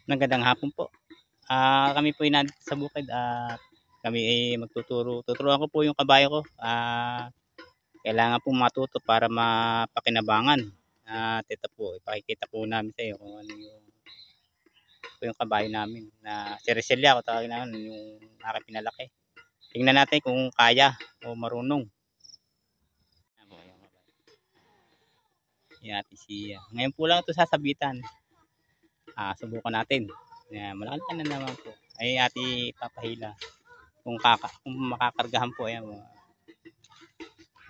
Magandang hapon po. Kami po ay nandito sa bukid at kami ay tuturuan ko po yung kabayo ko. Kailangan po matuto para mapakinabangan. At ito po, ipakikita po namin sa iyo kung ano yung kabayo namin na si Reselia ko tawagin namin yung aking pinalaki. Tingnan natin kung kaya o marunong. Yan ate siya. Ngayon po lang ito sasabitan. Subukan natin. Malaki na naman po. Ay ate papahila. Kung makakargahan po ayan.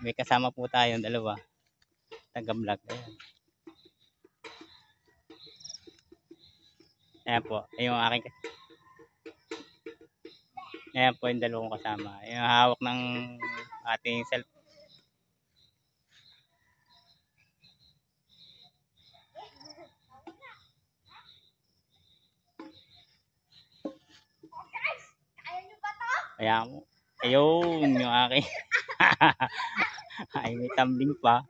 May kasama po tayong dalawa. Taga-vlog. Ayan po. Ayan po yung dalawang kasama. Yung hawak ng ating cellphone. Ayan mo. Ayun yung aking. Ay may tumbling pa.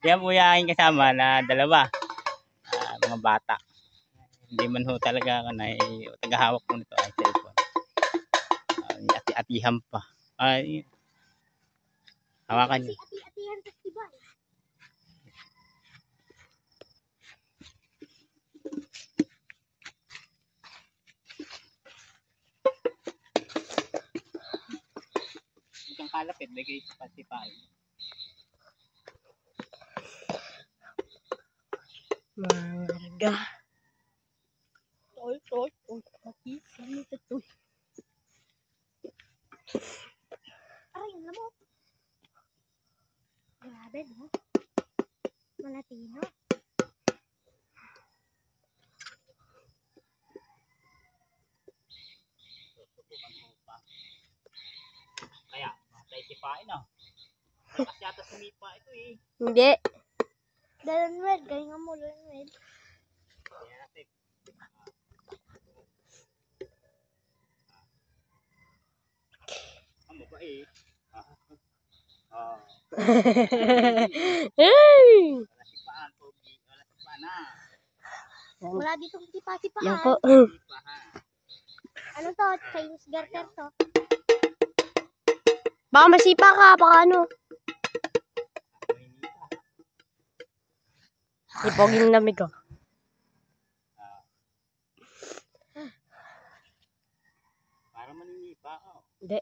Yan po yung aking kasama na dalawa. Mga bata. Hindi man ho talaga tagahawak po nito ay cellphone. Ati-atihan pa. Ay, hawakan niyo. Ati-atihan festival. Itong kalapit, lagay sa patipain. Marga. Tol. Mati. Ano ito to? Aray, ang lamok. Grabe, no? Malatino. Kaya, matay sipain ah. Lakas yata sumipa ito eh. Hindi. Dalan red, galingan mo dalan red. Kaya natin. Ang mabait. Wala sipaan, Pogi. Wala sipaan na. Wala ditong sipa-sipaan. Yan po. Ano to? Chinese garter to. Baka masipa ka, baka ano. Ipoging lamig ko. Para maninipa ako. Hindi.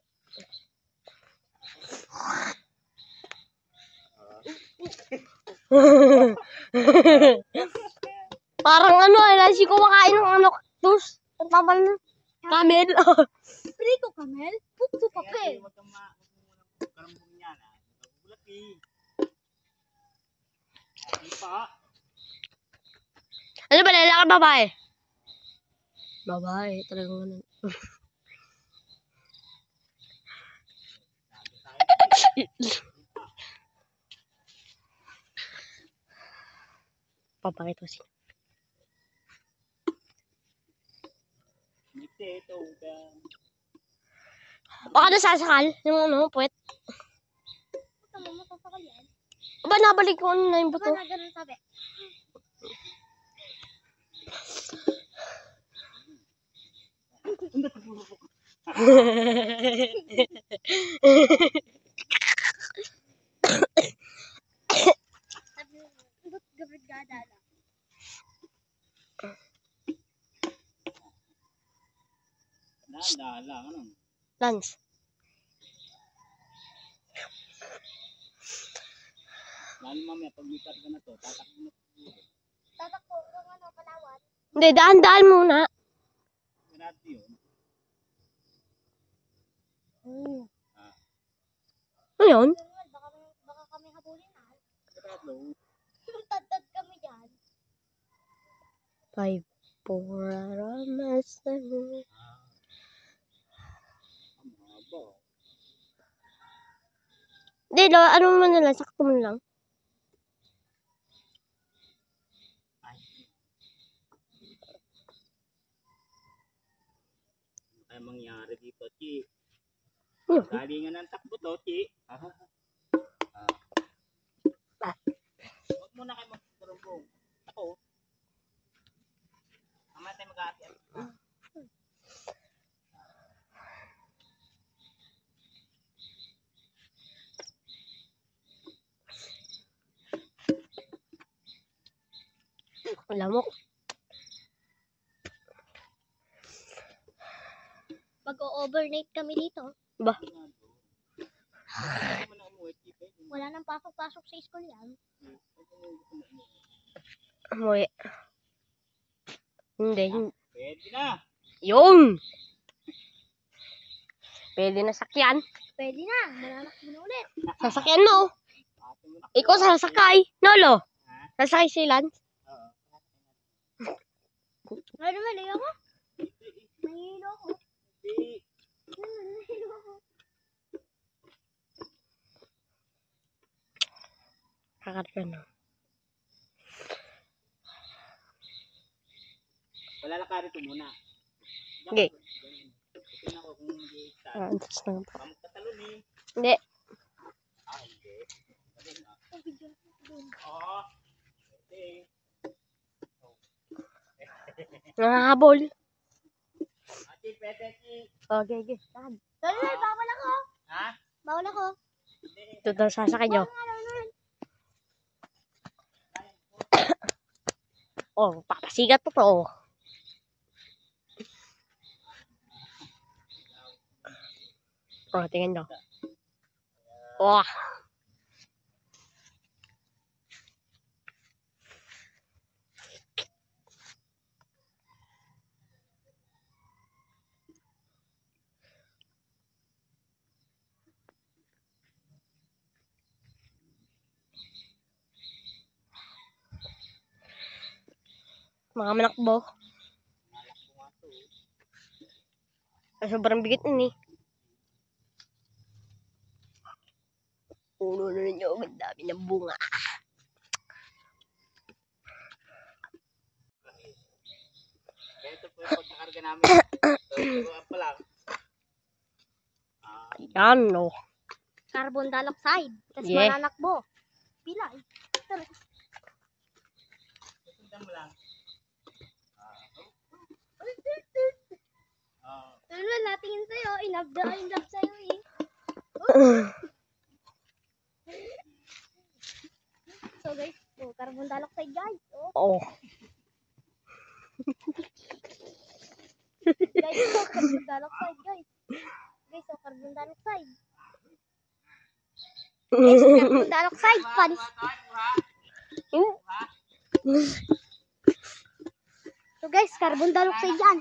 Parang ano, lasi ko makain ng ano, cactus. Ang tamal na. Camel. Prito kamel? Pukto Kaya papel. huwag kang karambong niya na. Nagugulat eh. Sipa. Ano ba, lalaki babae? Babae, talagang ganun. Papakita ko siya. Mite ito. Baka nasasakal yung ano, puwet. Tama mo, sasakal yan. Aba, nabalik ko ano na yung buto. Baka na ganun sabi. Sabi mo, ibot gabrid gada lang. Dala, ano? Lance. Lalo mamaya pag may karga na to, tatakbo na to. Tatakbo ng ano, Palawan. Hindi, daan-daan muna. Grabe yun. Ano yun? Baka kami habulin na. Grabe. Tad kami dyan. 5, 4, ramas na mo. Ang haba. Hindi, ano mo na lang, sakto mo lang. Ano kaya mangyari dito, Chi? Ano? Galingan ng takbo to, Chi. Huwag muna kayo magkarumbong. Ako. Mamaya tayo Lamok. Mag-o-overnight kami dito. Ba? Wala nang pasok-pasok sa school yan. Umuwi. Hindi. Pwede na. Yung! Pwede na sakyan. Pwede na. Malanak mo na ulit. Sasakyan mo. Ikaw sasakay. Nolo. Sasakay si Lance. Ano naman, ayoko? Mahilo ako. Mahilo ako. Kakarga na. Wala lang ka rito muna. Okay. Tingnan ko kung hindi start. Antas na pa. Kamag katalon eh. Hindi. Hindi. Oo. Pwede. Nangahabol. Ate, pwede si. Okay, okay. Saan? Lolo, bawal ako. Ha? Bawal ako. Ito daw sasakay nyo. Oh, papasigat po to. Oh, tingnan nyo. Oh. Mga manakbo. Sobrang bigat nun eh. Puno na ninyo. Ang dami ng bunga. Ganito po yung pagkakarga namin. Turuan pa lang. Ayan no. Carbon dioxide. Tapos Yeah. malalakbo. Pila eh. Tara. Sundan mo lang. Lolo, natingin sa'yo. Inlove sa'yo eh. So guys, carbon dioxide guys. Oh. Guys, carbon dioxide guys. Guys, carbon dioxide. Guys, carbon dioxide. Panis. So guys, carbon dioxide yan.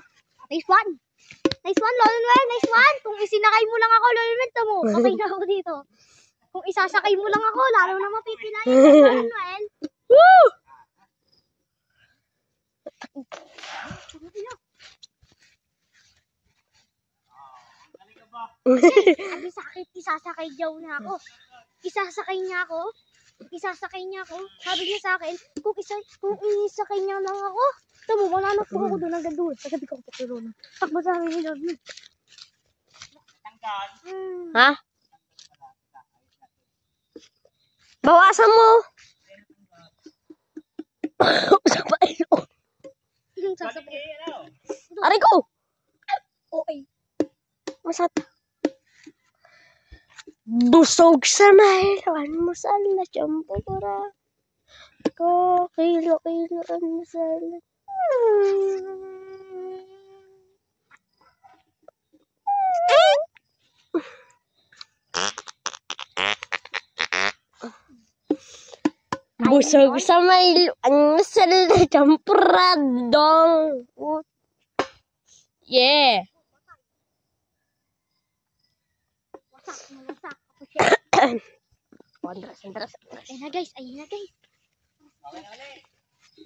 Nice one. Nice one, Lolo Noel. Nice one. Kung isinakay mo lang ako, Lolo Noel, tamo. Okay na ako dito. Kung isasakay mo lang ako, lalo na mapipilayan ka, Lolo Noel. Woo! Sabi sa akin, isasakay daw na ako. Isasakay niya ako. Isasakay niya ako. Sabi niya sa akin, kung isasakay niya lang ako, tamo, mananap po ako doon agad doon. Sabi ko, paturo na. Takbo sa amin ni Lord. Ha? Bawasan mo. Sa pailo. Sasakay. Aray ko. Okay. Masat. Busog sa mahilawan mo sa champura. Kilo-kiloan mo sa Busog sa mahilawan mo sa champura dong. Yeah. Wasak. Andras. Ayun na guys, ayun na guys.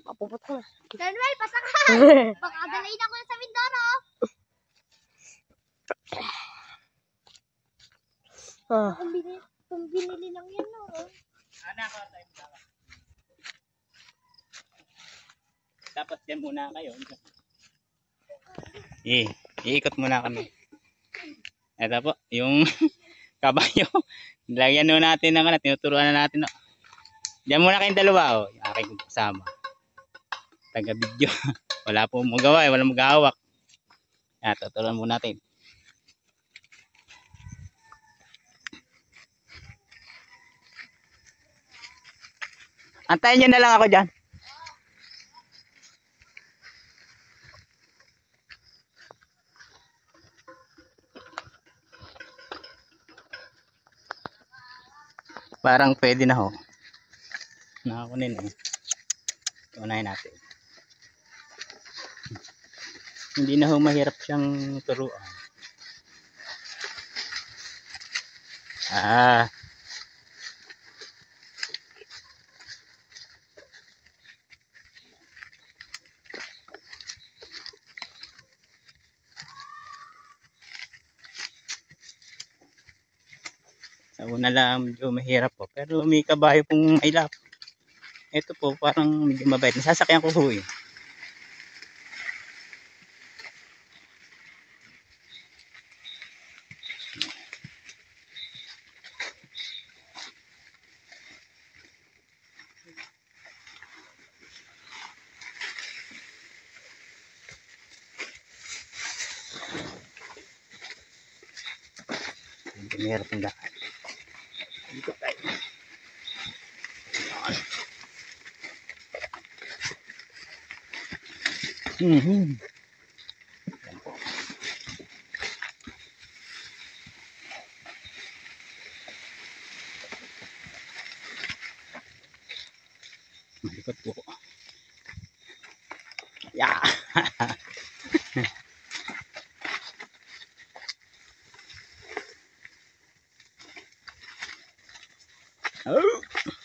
Papupot ko na. Manuel, pasakay! Baka dalayin ako sa Mindoro. Ah. Kung binili lang yan, no? Dapat dyan muna kayo. Iikot muna kami. Ito po, yung kabayo. Lagyan nyo natin ng tinuturuan na natin. No? Diyan muna kayong dalawa. Yung aking kasama. taga-video. Wala po magawa, wala mag-aawak. Tuturuan mo natin. Antayin nyo na lang ako dyan. Parang pwede na ho. Nakakunin eh. Unahin natin. Hindi na ho mahirap siyang turuan. Sa una lang medyo mahirap po. Pero may kabayo pong mailap. Ito po parang medyo mabait. Nasasakyan ko ho eh. Medyo mahirap ang daan. Dito tayo. Yan po. Malikot po. Yeah. Oh.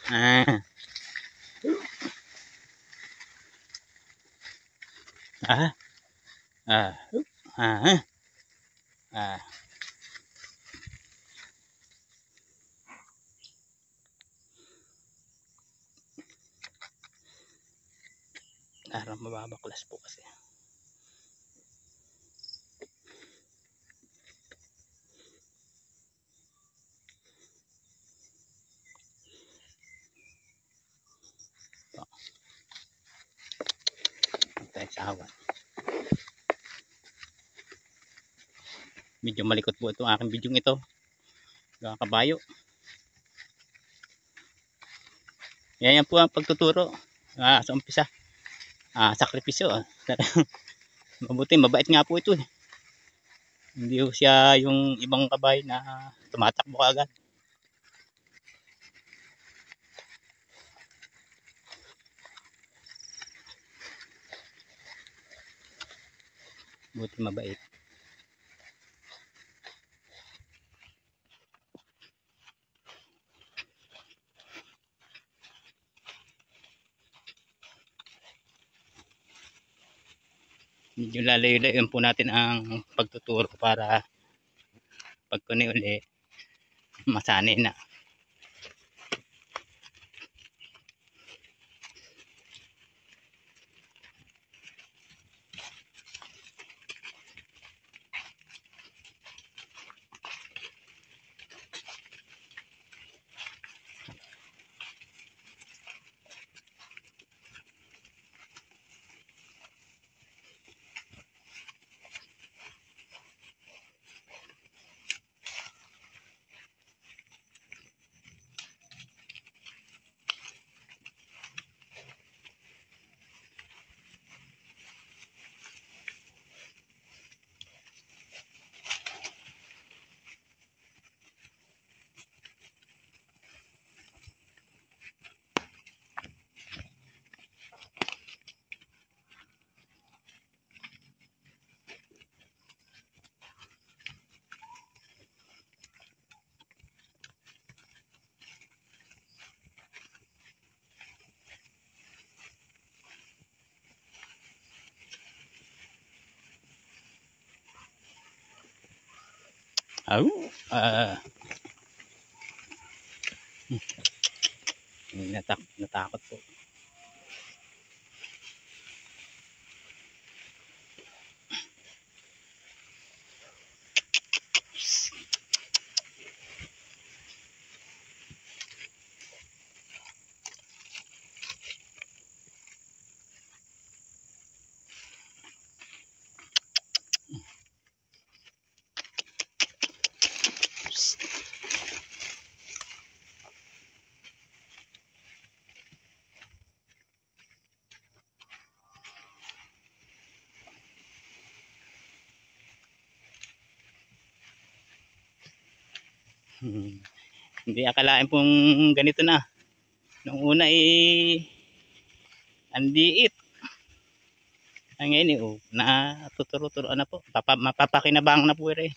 Ah. Ah. Ah. Ah. Ah. Parang mababaklas po kasi. Tayo sa hawan. Medyo malikot po itong aking bidyong ito. Kabayo. Yan po ang pagtuturo. Sa umpisa. Sakripisyo. Mabuti, mabait nga po ito eh. Hindi po siya yung ibang kabayo na tumatakbo agad. Buti mabait. Medyo lalayo-layo po natin ang pagtuturo para pag kuni uli masanay na. Natakot po. Hindi akalain pong ganito na. Nung una andiit. Ang ngayon natuturo-turoan na po. Mapapakinabang na po rin.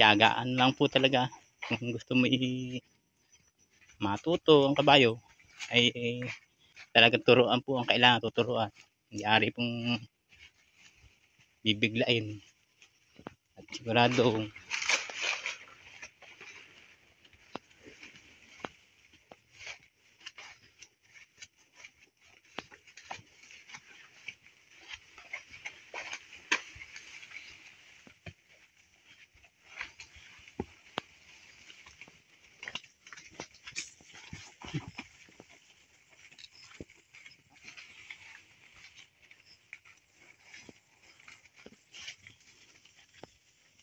Tiyagaan lang po talaga. Kung gusto mo matuto ang kabayo, ay talagang turuan po ang kailangan tuturuan. Hindi ari pong bibiglain. At siguradong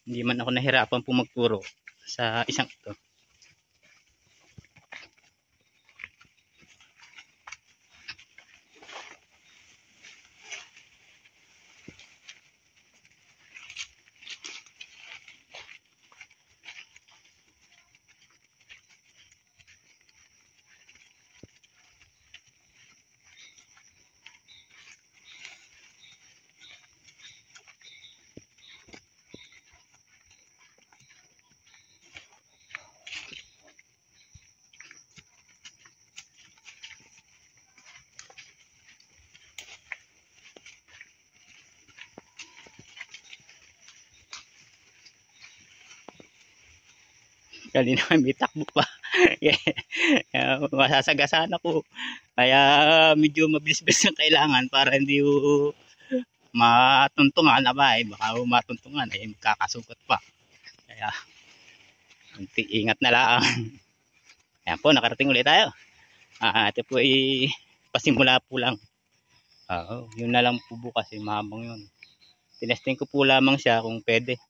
hindi man ako nahirapan po magturo sa isang ito. Kanina may takbo pa. Masasagasaan ako. Kaya medyo mabilis-bilis ang kailangan para hindi matuntungan na ba baka matuntungan magkakasugat pa. Kaya ingat na lang. Ayan po, nakarating ulit tayo. Ito po pasimula po lang. Yun na lang po bukas mahabang yun. Tinesting ko po lamang siya kung pwede.